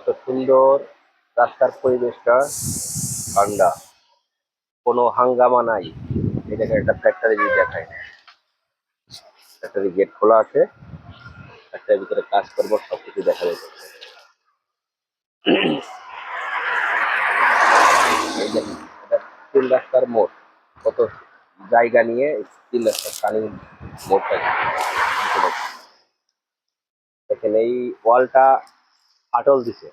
কত সুন্দর রাস্তার পরিবেশটা, ঠান্ডা, কোনো হাঙ্গামা নাই। এটাকে একটা ফ্যাক্টরি দেখায়, ফ্যাক্টরি গেট খোলা আছে, ফ্যাক্টরির ভিতরে কাজ করবো, সবকিছু দেখা যাচ্ছে। এই দেখুন, এটা তিন রাস্তার মোড়, কত জায়গা নিয়ে তিন রাস্তার টার্নিং মোড়টা দেখেন। এই ওয়ালটা ফাটল দিছে,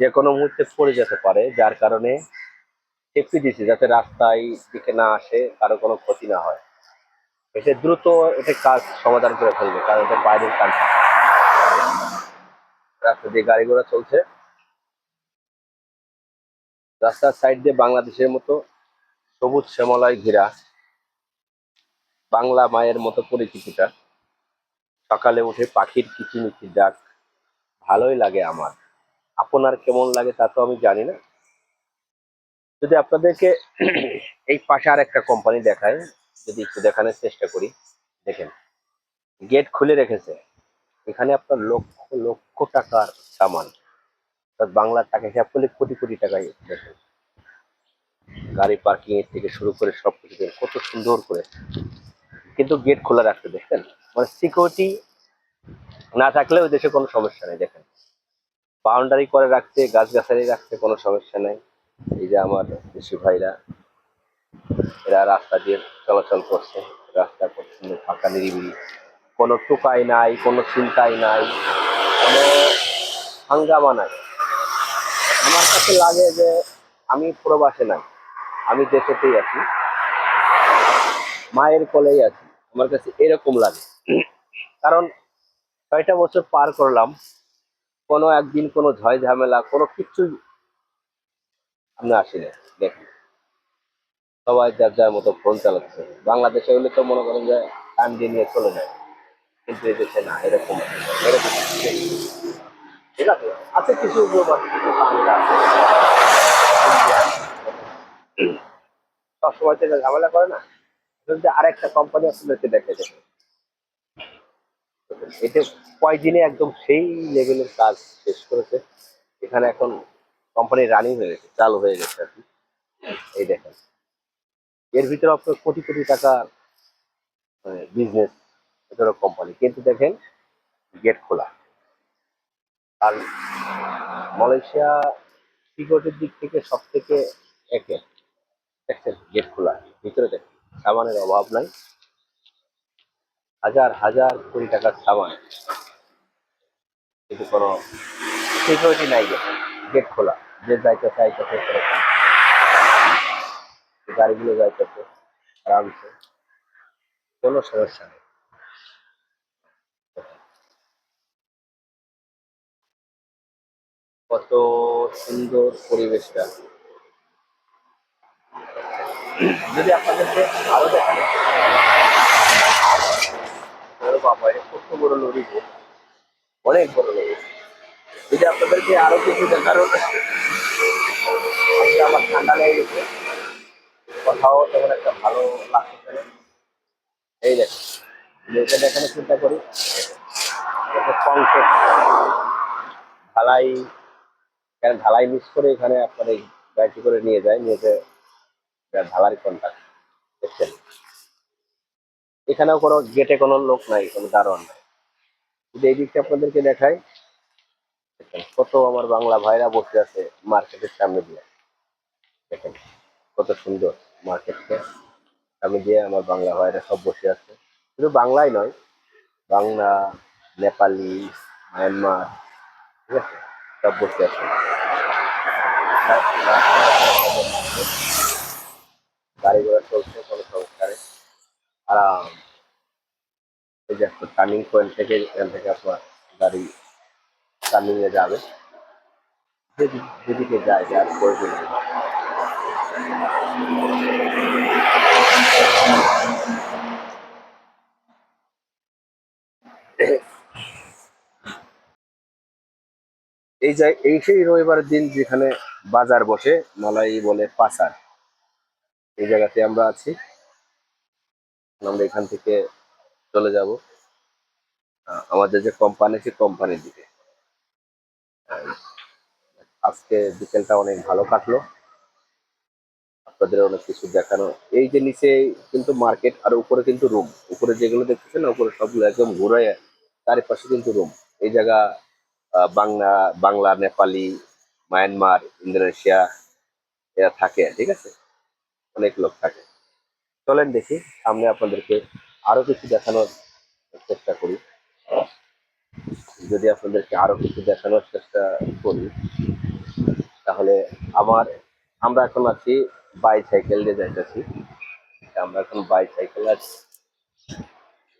যে কোনো মুহূর্তে পড়ে যেতে পারে, যার কারণে সেফটি দিছে যাতে রাস্তায় দিকে না আসে, কারো কোনো ক্ষতি না হয়। এটা দ্রুত এটা কাজ সমাধান করে ফেলবে, কারণ এটা বাইরের কাজ, রাস্তা দিয়ে গাড়ি ঘোড়া চলছে। রাস্তার সাইড দিয়ে বাংলাদেশের মতো সবুজ শ্যামলায় ঘেরা, বাংলা মায়ের মতো পরিচিতিটা। সকালে উঠে পাখির কিচিমিচির ডাক ভালোই লাগে আমার। আপনার কেমন লাগে তা তো আমি জানি না। যদি আপনাদেরকে এই পাশে আর একটা কোম্পানি দেখায়, যদি একটু দেখানোর চেষ্টা করি, দেখেন গেট খুলে রেখেছে, এখানে আপনার লক্ষ লক্ষ টাকার সামান, বাংলার টাকা হিসাব করলে কোটি কোটি টাকায়। দেখেন গাড়ি পার্কিং এর থেকে শুরু করে সবকিছু কত সুন্দর করে, কিন্তু গেট খোলা রাখতে, দেখেন মানে সিকিউরিটি না থাকলে ওই দেশে কোনো সমস্যা নেই। দেখেন বাউন্ডারি করে রাখতে, গাছগাছালি রাখতে কোনো সমস্যা নেই। এই যে আমার দেশি ভাইরা, এরা রাস্তা দিয়ে চলাচল করছে, রাস্তা কত সুন্দর ফাঁকা নিরিবিলি, কোনো টোকাই নাই, কোনো চিন্তাই নাই, কোনো হাঙ্গামা নাই। আমার কাছে লাগে যে আমি প্রবাসে নাই, আমি দেশেতেই আছি, মায়ের কোলেই আছি, আমার কাছে এরকম লাগে। কারণ 6টা বছর পার করলাম, কোনো একদিন কোনো ঝয় ঝামেলা কোনো কিচ্ছু আমি আসি না। দেখি সবাই যার যার মতো ফোন চালাচ্ছে। বাংলাদেশে হলে তো মনে করেন যে টান দিয়ে নিয়ে চলে যায়, কিন্তু এই দেশে না, এরকম এরকম ঠিক আছে। আছে কিছু উগ্রবাদ, কিছু বাংলা সবসময় থেকে ঝামেলা করে না, যদি আরেকটা কোম্পানি আপনাদেরকে দেখে দেবে, এটা কয়দিনে একদম সেই লেভেলের কাজ শেষ করেছে। এখানে এখন কোম্পানি রানিং হয়ে গেছে, চালু হয়ে গেছে আর কি। এই দেখেন এর ভিতরে আপনার কোটি কোটি টাকা বিজনেস, এটা কোম্পানি, কিন্তু দেখেন গেট খোলা। আর মালয়েশিয়া সিকিউরিটির দিক থেকে সব থেকে একে, দেখছেন গেট খোলা, ভিতরে দেখেন সামানের অভাব নাই, হাজার হাজার কোটি টাকার সামান, কিন্তু কোনো সিকিউরিটি নাই। গেট খোলা, যে যাইতেছে আইতেছে, গাড়িগুলো যাইতেছে আরামসে, কোনো সমস্যা নেই। কত সুন্দর পরিবেশটা। যদি আপনাদেরকে আরো দেখানো, বাবা এটা কত বড় নদী, অনেক বড় নদী। যদি আপনাদেরকে আরো কিছু দেখানো, আমার ঠান্ডা লেগে গেছে, কোথাও তেমন একটা ভালো লাগছে না। এই দেখেন এটা দেখানোর চিন্তা করি, কংক্রিট ঢালাই, কেন ঢালাই মিক্স করে এখানে আপনার এই গাড়িটি করে নিয়ে যায়, নিয়ে যে ঢালাই কন্ট্রাক্ট, দেখছেন এখানেও কোনো গেটে কোনো লোক নাই, কোনো দারোয়ান নাই। যদি এই দিকটা আপনাদেরকে দেখাই, কত আমার বাংলা ভাইরা বসে আছে মার্কেটের সামনে দিয়ে, দেখেন কত সুন্দর মার্কেটটা সামনে দিয়ে আমার বাংলা ভাইরা সব বসে আছে। শুধু বাংলায় নয়, বাংলা, নেপালি, মায়ানমার, ঠিক আছে, সব বসে আছে। গাড়ি ঘোড়া চলছে, কোনো সমস্যা নেই, আরাম। এই যে একটা টার্নিং পয়েন্ট থেকে, এখান থেকে আপনার গাড়ি টার্নিং এ যাবে, যেদিকে যায় যার প্রয়োজন নেই। এই সেই রবিবারের দিন যেখানে বাজার বসে, মালাই বলে পাচার, এই জায়গাতে আমরা আছি। আমরা এখান থেকে চলে যাব আমাদের যে কোম্পানি, সেই কোম্পানির দিকে। আজকে বিকেলটা অনেক ভালো কাটলো, আপনাদের অনেক কিছু দেখানো। এই যে নিচে কিন্তু মার্কেট, আর উপরে কিন্তু রুম। উপরে যেগুলো দেখতেছেন না, উপরে সবগুলো একদম ঘুরে, চারিপাশে কিন্তু রুম। এই জায়গা বাংলা বাংলা, নেপালি, মায়ানমার, ইন্দোনেশিয়া এরা থাকে, ঠিক আছে, অনেক লোক থাকে। চলেন দেখি সামনে আপনাদেরকে আরো কিছু দেখানোর চেষ্টা করি। যদি আপনাদেরকে আরো কিছু দেখানোর চেষ্টা করি, তাহলে আমার আমরা এখন আছি বাইসাইকেল দিয়ে যাইতেছি। আমরা এখন বাইসাইকেল আছি,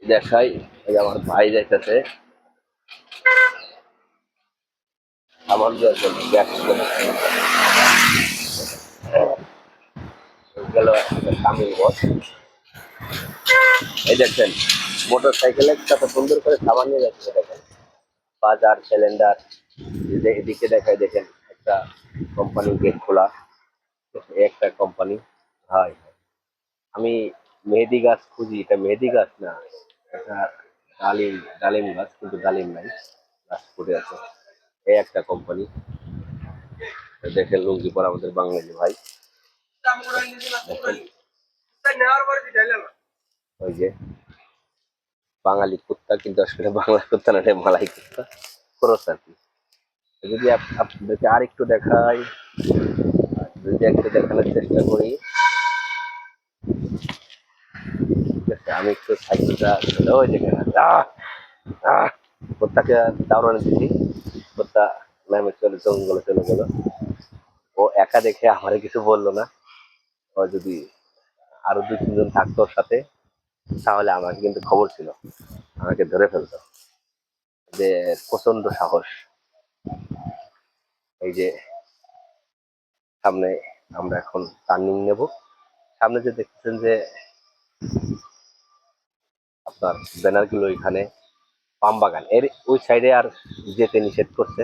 দেখাই। এই যে আমার ভাই যাইতেছে আমার গেল তামিল বস। এই দেখছেন মোটর সাইকেলে কত সুন্দর করে সামান নিয়ে যাচ্ছে, দেখেন বাজার সিলিন্ডার। এদিকে দেখায় দেখেন একটা কোম্পানির গেট খোলা, একটা কোম্পানি। হয়, আমি মেহেদি গাছ খুঁজি, এটা মেহেদি গাছ না, এটা ডালিম, ডালিম গাছ, কিন্তু ডালিম নাই, গাছ পড়ে আছে। এই একটা কোম্পানি। দেখেন লুঙ্গি পরা আমাদের বাঙালি ভাই, দেখেন ওই যে বাঙালি কুত্তা, কিন্তু আসলে বাংলা কুত্তা না, এটা মালাই কুত্তা, খরচ আর কি। যদি আপনাদেরকে আর একটু দেখাই, যদি একটু দেখানোর চেষ্টা করি, ঠিক আছে, আমি একটু সাইকেলটা ওই দেখেন কুত্তাকে দাউড়ানো দিচ্ছি, কুত্তা নামে চলে জঙ্গলে চলে গেল। ও একা দেখে আমার কিছু বললো না, ও যদি আরো 2-3 জন থাকতো ওর সাথে, তাহলে আমাকে কিন্তু খবর ছিল, আমাকে ধরে ফেলতো। যে প্রচন্ড সাহস। এই যে সামনে আমরা এখন টার্নিং নেব। সামনে যে দেখতেছেন যে আপনার ব্যানার গুলো, এখানে পাম বাগান, এর ওই সাইডে আর যেতে নিষেধ করছে।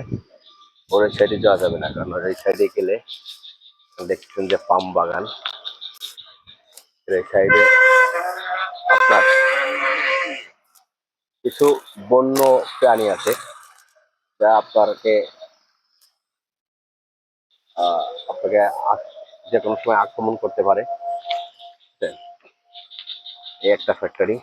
ওর সাইডে যাওয়া যাবে না, কারণ এই সাইডে গেলে দেখছেন যে পাম বাগান, এই সাইডে আপনার কিছু বন্য প্রাণী আছে, যা আপনাকে যে কোনো সময় আক্রমণ করতে পারে। এই একটা ফ্যাক্টরি।